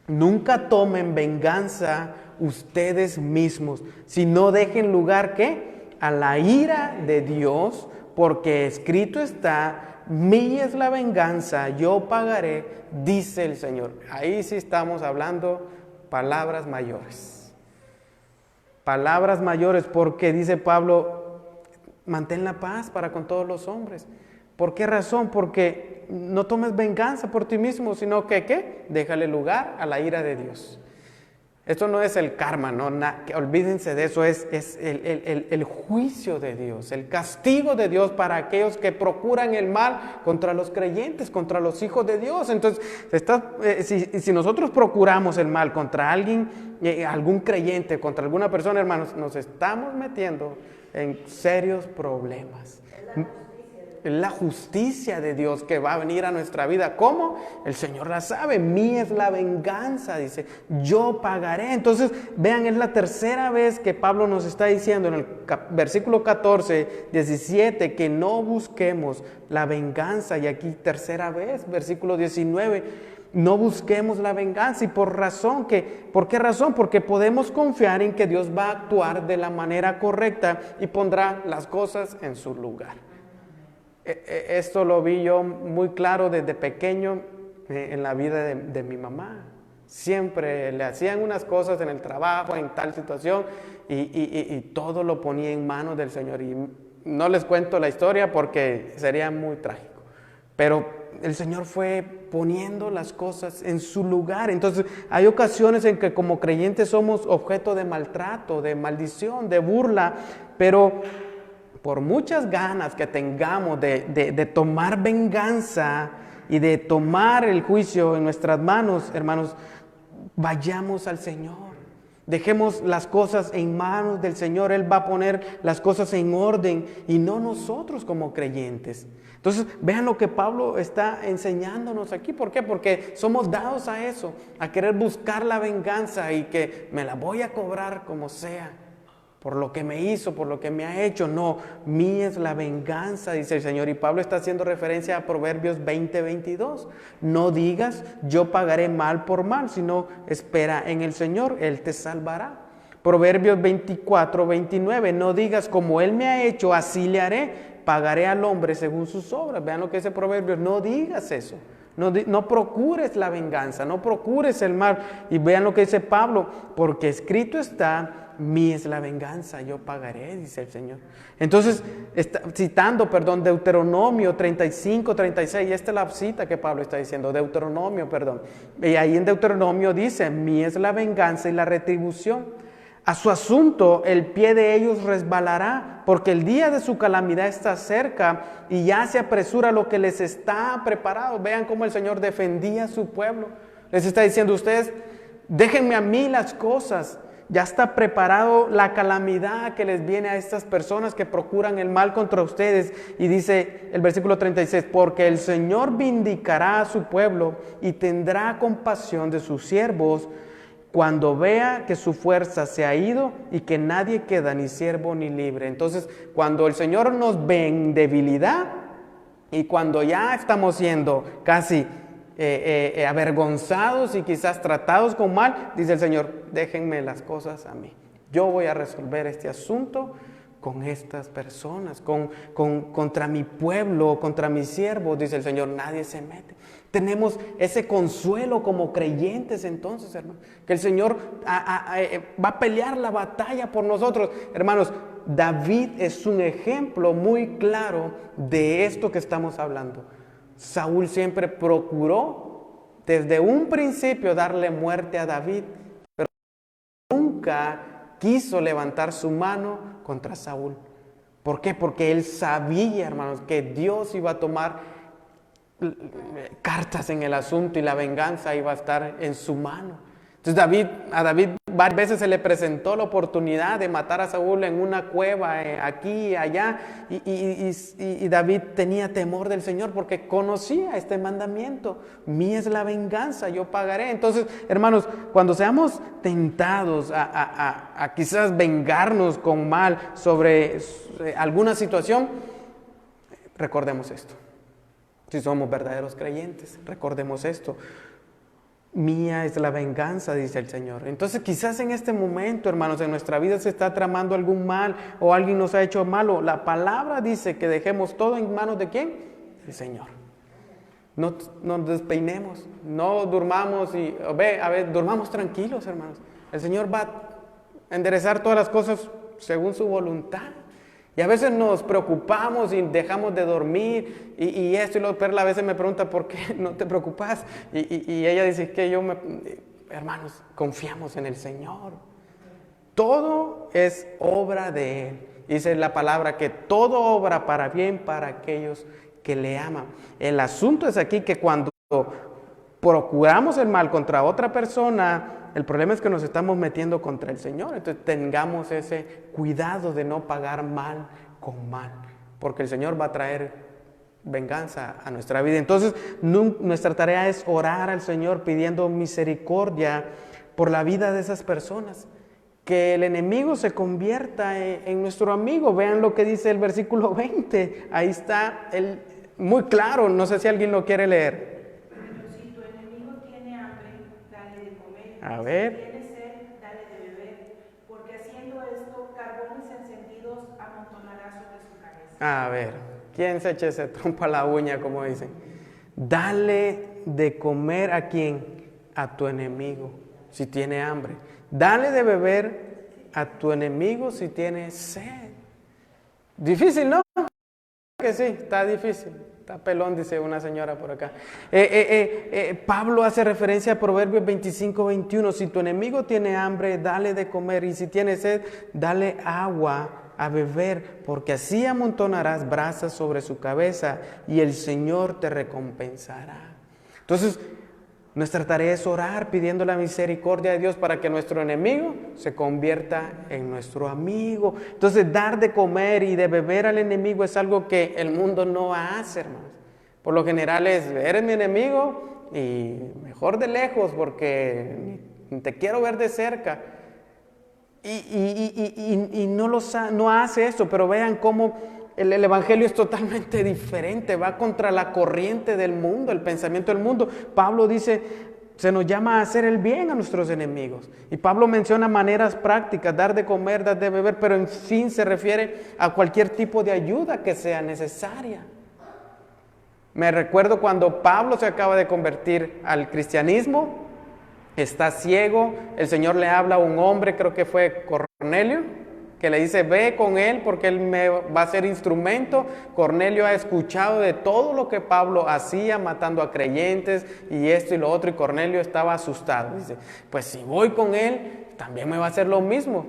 nunca tomen venganza ustedes mismos, sino dejen lugar, ¿qué? A la ira de Dios, porque escrito está, mía es la venganza, yo pagaré, dice el Señor. Ahí sí estamos hablando palabras mayores. Palabras mayores, porque dice Pablo, mantén la paz para con todos los hombres. ¿Por qué razón? Porque no tomes venganza por ti mismo, sino que, ¿qué? Déjale lugar a la ira de Dios. Esto no es el karma, no, olvídense de eso, es el juicio de Dios, el castigo de Dios para aquellos que procuran el mal contra los creyentes, contra los hijos de Dios. Entonces, si nosotros procuramos el mal contra alguien, algún creyente, contra alguna persona, hermanos, nos estamos metiendo en serios problemas. La justicia de Dios que va a venir a nuestra vida. ¿Cómo? El Señor la sabe. Mía es la venganza, dice. Yo pagaré. Entonces, vean, es la tercera vez que Pablo nos está diciendo en el versículo 14, 17, que no busquemos la venganza. Y aquí tercera vez, versículo 19, no busquemos la venganza. ¿Y por qué razón? Porque podemos confiar en que Dios va a actuar de la manera correcta y pondrá las cosas en su lugar. Esto lo vi yo muy claro desde pequeño en la vida de mi mamá. Siempre le hacían unas cosas en el trabajo, en tal situación, y todo lo ponía en manos del Señor. Y no les cuento la historia porque sería muy trágico. Pero el Señor fue poniendo las cosas en su lugar. Entonces, hay ocasiones en que como creyentes somos objeto de maltrato, de maldición, de burla, pero por muchas ganas que tengamos de tomar venganza y de tomar el juicio en nuestras manos, hermanos, vayamos al Señor. Dejemos las cosas en manos del Señor. Él va a poner las cosas en orden y no nosotros como creyentes. Entonces, vean lo que Pablo está enseñándonos aquí. ¿Por qué? Porque somos dados a eso, a querer buscar la venganza y que me la voy a cobrar como sea. Por lo que me hizo, por lo que me ha hecho. No, mía es la venganza, dice el Señor. Y Pablo está haciendo referencia a Proverbios 20:22. No digas, yo pagaré mal por mal, sino espera en el Señor, Él te salvará. Proverbios 24:29. No digas, como Él me ha hecho, así le haré. Pagaré al hombre según sus obras. Vean lo que dice Proverbios. No digas eso. No procures la venganza, no procures el mal. Y vean lo que dice Pablo. Porque escrito está, mía es la venganza, yo pagaré, dice el Señor. Entonces, citando Deuteronomio 35, 36, esta es la cita que Pablo está diciendo, y ahí en Deuteronomio dice, mía es la venganza y la retribución. A su asunto el pie de ellos resbalará, porque el día de su calamidad está cerca y ya se apresura lo que les está preparado. Vean cómo el Señor defendía a su pueblo. Les está diciendo, ustedes, déjenme a mí las cosas. Ya está preparado la calamidad que les viene a estas personas que procuran el mal contra ustedes. Y dice el versículo 36, porque el Señor vindicará a su pueblo y tendrá compasión de sus siervos cuando vea que su fuerza se ha ido y que nadie queda ni siervo ni libre. Entonces, cuando el Señor nos ve en debilidad y cuando ya estamos siendo casi avergonzados y quizás tratados con mal, dice el Señor, déjenme las cosas a mí. Yo voy a resolver este asunto con estas personas, contra mi pueblo, contra mis siervos, dice el Señor, nadie se mete. Tenemos ese consuelo como creyentes entonces, hermanos, que el Señor va a pelear la batalla por nosotros. Hermanos, David es un ejemplo muy claro de esto que estamos hablando. Saúl siempre procuró desde un principio darle muerte a David, pero nunca quiso levantar su mano contra Saúl. ¿Por qué? Porque él sabía, hermanos, que Dios iba a tomar cartas en el asunto y la venganza iba a estar en su mano. Entonces a David varias veces se le presentó la oportunidad de matar a Saúl en una cueva, aquí y allá, y David tenía temor del Señor porque conocía este mandamiento, mía es la venganza, yo pagaré. Entonces, hermanos, cuando seamos tentados a quizás vengarnos con mal sobre alguna situación, recordemos esto. Si somos verdaderos creyentes, recordemos esto. Mía es la venganza, dice el Señor. Entonces quizás en este momento, hermanos, en nuestra vida se está tramando algún mal o alguien nos ha hecho malo. La palabra dice que dejemos todo en manos de ¿quién? El Señor. No nos despeinemos, no durmamos durmamos tranquilos, hermanos. El Señor va a enderezar todas las cosas según su voluntad. Y a veces nos preocupamos y dejamos de dormir y esto y lo, pero a veces me pregunta, ¿por qué no te preocupas? Y ella dice que hermanos, confiamos en el Señor. Todo es obra de Él. Dice la palabra que todo obra para bien para aquellos que le aman. El asunto es aquí que cuando procuramos el mal contra otra persona, el problema es que nos estamos metiendo contra el Señor. Entonces tengamos ese cuidado de no pagar mal con mal, porque el Señor va a traer venganza a nuestra vida. Entonces nuestra tarea es orar al Señor pidiendo misericordia por la vida de esas personas. Que el enemigo se convierta en nuestro amigo. Vean lo que dice el versículo 20. Ahí está muy claro. No sé si alguien lo quiere leer. Si tu enemigo tiene hambre, dale de comer. A ver. Si tiene sed, dale de beber. Porque haciendo esto, carbones encendidos amontonará sobre su cabeza. A ver. ¿Quién se eche ese trompo a la uña, como dicen? Dale de comer ¿a quién? A tu enemigo, si tiene hambre. Dale de beber a tu enemigo si tiene sed. Difícil, ¿no? Que sí, está difícil. Está pelón, dice una señora por acá. Pablo hace referencia a Proverbios 25:21. Si tu enemigo tiene hambre, dale de comer. Y si tiene sed, dale agua a beber. Porque así amontonarás brasas sobre su cabeza y el Señor te recompensará. Entonces, nuestra tarea es orar pidiendo la misericordia de Dios para que nuestro enemigo se convierta en nuestro amigo. Entonces, dar de comer y de beber al enemigo es algo que el mundo no hace, hermanos. Por lo general eres mi enemigo y mejor de lejos porque te quiero ver de cerca. Y no hace eso, pero vean cómo el evangelio es totalmente diferente, va contra la corriente del mundo, el pensamiento del mundo. Pablo dice, se nos llama a hacer el bien a nuestros enemigos. Y Pablo menciona maneras prácticas, dar de comer, dar de beber, pero en fin se refiere a cualquier tipo de ayuda que sea necesaria. Me recuerdo cuando Pablo se acaba de convertir al cristianismo, está ciego, el Señor le habla a un hombre, creo que fue Cornelio, que le dice, ve con él porque él me va a ser instrumento. Cornelio ha escuchado de todo lo que Pablo hacía, matando a creyentes y esto y lo otro, y Cornelio estaba asustado. Dice, pues si voy con él, también me va a hacer lo mismo.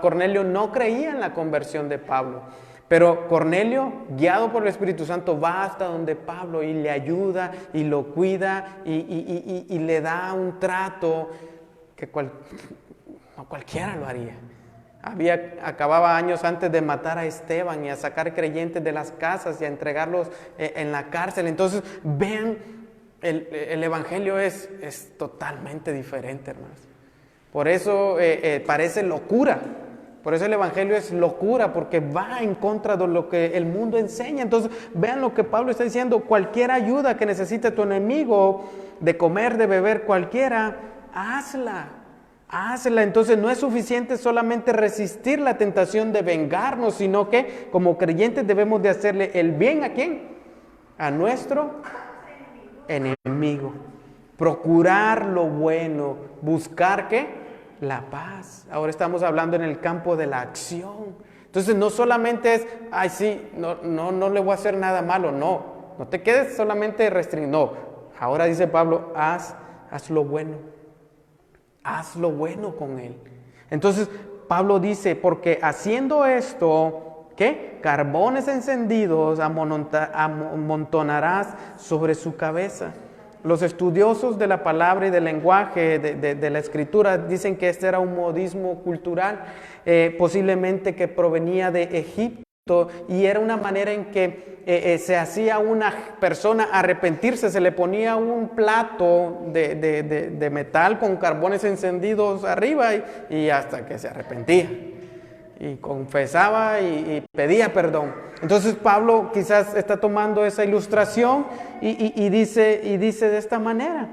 Cornelio no creía en la conversión de Pablo, pero Cornelio, guiado por el Espíritu Santo, va hasta donde Pablo y le ayuda y lo cuida y le da un trato que no cualquiera lo haría. Acababa años antes de matar a Esteban y a sacar creyentes de las casas y a entregarlos en la cárcel. Entonces, vean, el evangelio es totalmente diferente, hermanos. Por eso parece locura. Por eso el evangelio es locura, porque va en contra de lo que el mundo enseña. Entonces, vean lo que Pablo está diciendo. Cualquier ayuda que necesite tu enemigo, de comer, de beber, cualquiera, hazla. Entonces no es suficiente solamente resistir la tentación de vengarnos, sino que como creyentes debemos de hacerle el bien ¿a quién? A nuestro enemigo. Procurar lo bueno, buscar ¿qué? La paz. Ahora estamos hablando en el campo de la acción. Entonces no solamente es, ay sí, no le voy a hacer nada malo, no te quedes solamente restringido. No, ahora dice Pablo, haz lo bueno. Haz lo bueno con él. Entonces Pablo dice, porque haciendo esto, ¿qué? Carbones encendidos amontonarás sobre su cabeza. Los estudiosos de la palabra y del lenguaje de la escritura dicen que este era un modismo cultural, posiblemente que provenía de Egipto, y era una manera en que se hacía a una persona arrepentirse, se le ponía un plato de metal con carbones encendidos arriba y hasta que se arrepentía y confesaba y pedía perdón. Entonces Pablo quizás está tomando esa ilustración y dice de esta manera: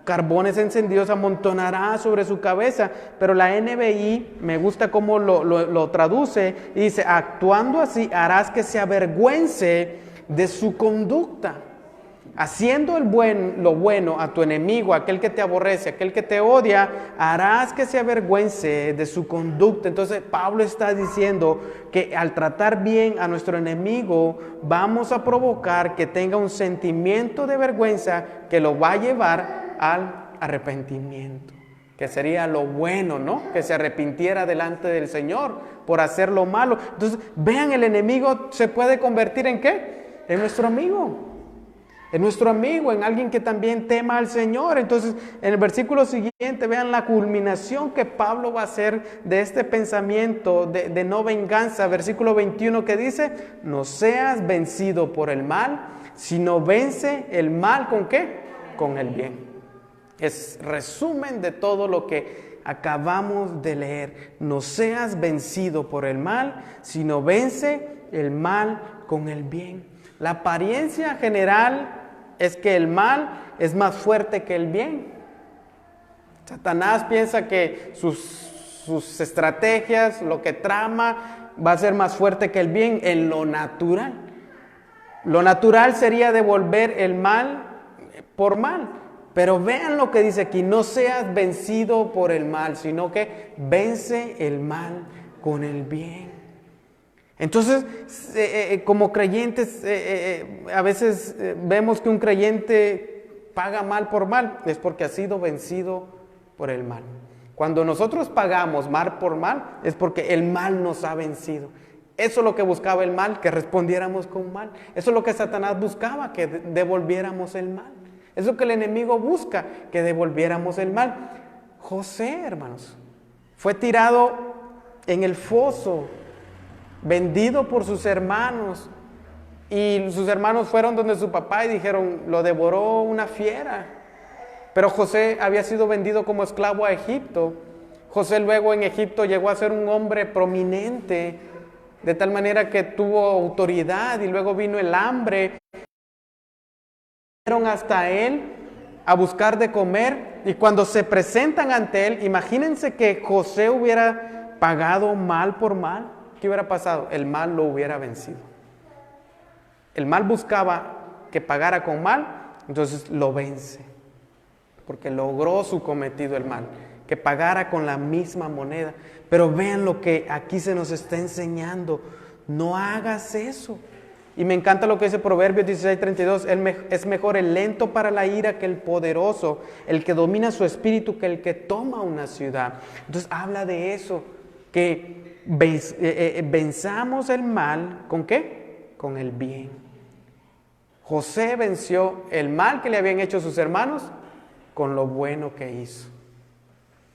carbones encendidos amontonará sobre su cabeza. Pero la NBI me gusta cómo lo traduce y dice: actuando así harás que se avergüence de su conducta. Haciendo lo bueno a tu enemigo, aquel que te aborrece, aquel que te odia, harás que se avergüence de su conducta. Entonces Pablo está diciendo que al tratar bien a nuestro enemigo, vamos a provocar que tenga un sentimiento de vergüenza que lo va a llevar al arrepentimiento. que sería lo bueno, ¿no? Que se arrepintiera delante del Señor por hacer lo malo. Entonces, vean, el enemigo se puede convertir ¿en qué? En nuestro amigo. En nuestro amigo, en alguien que también tema al Señor. Entonces, en el versículo siguiente, vean la culminación que Pablo va a hacer de este pensamiento de no venganza. Versículo 21 que dice, no seas vencido por el mal, sino vence el mal ¿con qué? Con el bien. Es resumen de todo lo que acabamos de leer. No seas vencido por el mal, sino vence el mal con el bien. La apariencia general es que el mal es más fuerte que el bien. Satanás piensa que sus estrategias, lo que trama, va a ser más fuerte que el bien en lo natural. Lo natural sería devolver el mal por mal. Pero vean lo que dice aquí, no seas vencido por el mal, sino que vence el mal con el bien. Entonces, como creyentes, a veces vemos que un creyente paga mal por mal, es porque ha sido vencido por el mal. Cuando nosotros pagamos mal por mal, es porque el mal nos ha vencido. Eso es lo que buscaba el mal, que respondiéramos con mal. Eso es lo que Satanás buscaba, que devolviéramos el mal. Eso es lo que el enemigo busca, que devolviéramos el mal. José, hermanos, fue tirado en el foso, vendido por sus hermanos. Y sus hermanos fueron donde su papá y dijeron, lo devoró una fiera. Pero José había sido vendido como esclavo a Egipto. José luego en Egipto llegó a ser un hombre prominente, de tal manera que tuvo autoridad, y luego vino el hambre. Fueron hasta él a buscar de comer, y cuando se presentan ante él, imagínense que José hubiera pagado mal por mal. ¿Qué hubiera pasado? El mal lo hubiera vencido. El mal buscaba que pagara con mal, entonces lo vence, porque logró su cometido el mal, que pagara con la misma moneda. Pero vean lo que aquí se nos está enseñando, no hagas eso. Y me encanta lo que dice Proverbios 16:32, es mejor el lento para la ira que el poderoso, el que domina su espíritu que el que toma una ciudad. Entonces habla de eso, que venzamos el mal, ¿con qué? Con el bien. José venció el mal que le habían hecho sus hermanos con lo bueno que hizo.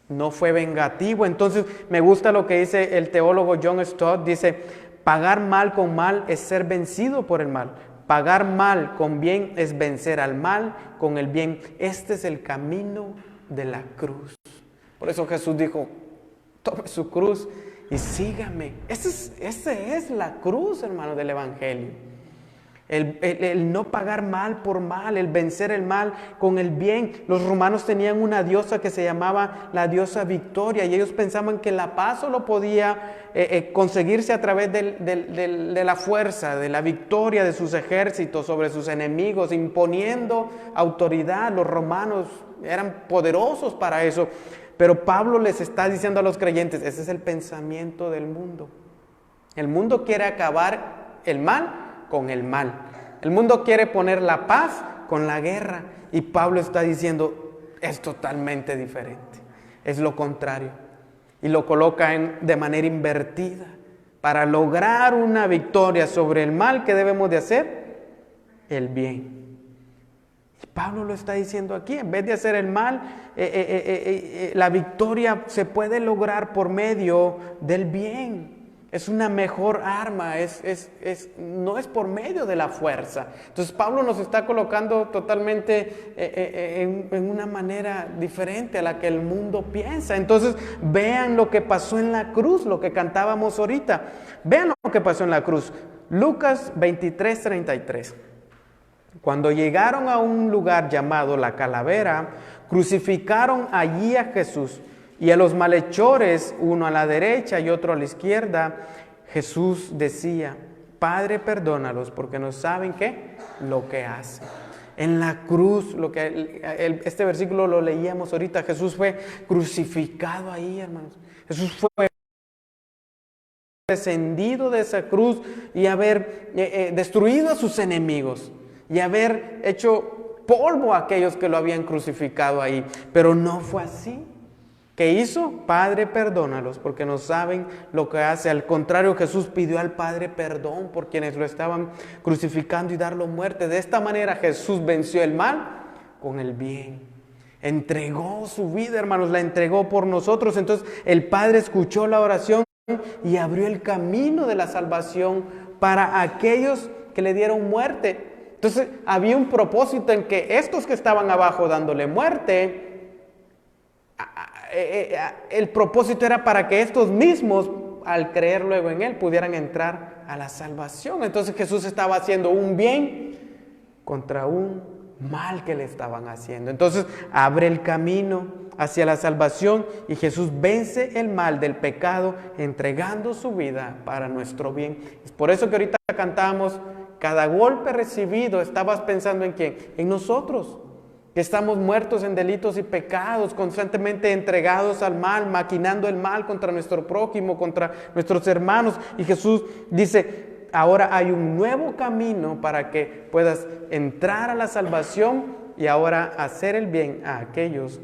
No fue vengativo. Entonces me gusta lo que dice el teólogo John Stott, dice, pagar mal con mal es ser vencido por el mal. Pagar mal con bien es vencer al mal con el bien. Este es el camino de la cruz. Por eso Jesús dijo, tome su cruz y sígame. Esa es la cruz, hermano, del Evangelio. El no pagar mal por mal, el vencer el mal con el bien. Los romanos tenían una diosa que se llamaba la diosa Victoria, y ellos pensaban que la paz solo podía conseguirse a través de la fuerza, de la victoria de sus ejércitos sobre sus enemigos, imponiendo autoridad. Los romanos eran poderosos para eso. Pero Pablo les está diciendo a los creyentes, ese es el pensamiento del mundo. El mundo quiere acabar el mal con el mal. El mundo quiere poner la paz con la guerra. Y Pablo está diciendo, es totalmente diferente. Es lo contrario. Y lo coloca de manera invertida. Para lograr una victoria sobre el mal, ¿qué debemos de hacer? El bien. Y Pablo lo está diciendo aquí. En vez de hacer el mal, la victoria se puede lograr por medio del bien. Es una mejor arma, no es por medio de la fuerza. Entonces Pablo nos está colocando totalmente en una manera diferente a la que el mundo piensa. Entonces vean lo que pasó en la cruz, lo que cantábamos ahorita. Vean lo que pasó en la cruz. Lucas 23:33. Cuando llegaron a un lugar llamado La Calavera, crucificaron allí a Jesús y a los malhechores, uno a la derecha y otro a la izquierda. Jesús decía, Padre, perdónalos porque no saben qué, lo que hacen. En la cruz, este versículo lo leíamos ahorita, Jesús fue crucificado ahí, hermanos. Jesús fue descendido de esa cruz y haber destruido a sus enemigos y haber hecho polvo a aquellos que lo habían crucificado ahí. Pero no fue así. ¿Qué hizo? Padre, perdónalos porque no saben lo que hace. Al contrario, Jesús pidió al Padre perdón por quienes lo estaban crucificando y darlo muerte. De esta manera Jesús venció el mal con el bien. Entregó su vida, hermanos, la entregó por nosotros. Entonces el Padre escuchó la oración y abrió el camino de la salvación para aquellos que le dieron muerte. Entonces había un propósito en que estos que estaban abajo dándole muerte, el propósito era para que estos mismos, al creer luego en Él, pudieran entrar a la salvación. Entonces Jesús estaba haciendo un bien contra un mal que le estaban haciendo. Entonces abre el camino hacia la salvación y Jesús vence el mal del pecado entregando su vida para nuestro bien. Es por eso que ahorita cantamos, cada golpe recibido, estabas pensando en quién, en nosotros, que estamos muertos en delitos y pecados, constantemente entregados al mal, maquinando el mal contra nuestro prójimo, contra nuestros hermanos. Y Jesús dice, ahora hay un nuevo camino para que puedas entrar a la salvación y ahora hacer el bien a aquellos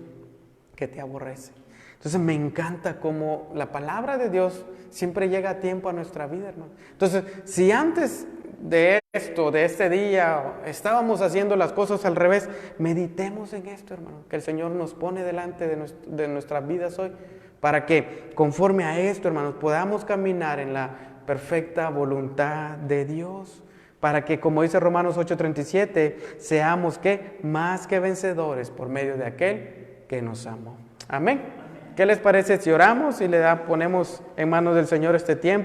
que te aborrecen. Entonces me encanta cómo la palabra de Dios siempre llega a tiempo a nuestra vida, hermano. Entonces, si antes de esto, de este día, estábamos haciendo las cosas al revés, meditemos en esto, hermano, que el Señor nos pone delante de nuestras vidas hoy, para que conforme a esto, hermanos, podamos caminar en la perfecta voluntad de Dios, para que, como dice Romanos 8:37, seamos ¿qué? Más que vencedores por medio de aquel que nos amó. Amén. ¿Qué les parece si oramos y ponemos en manos del Señor este tiempo?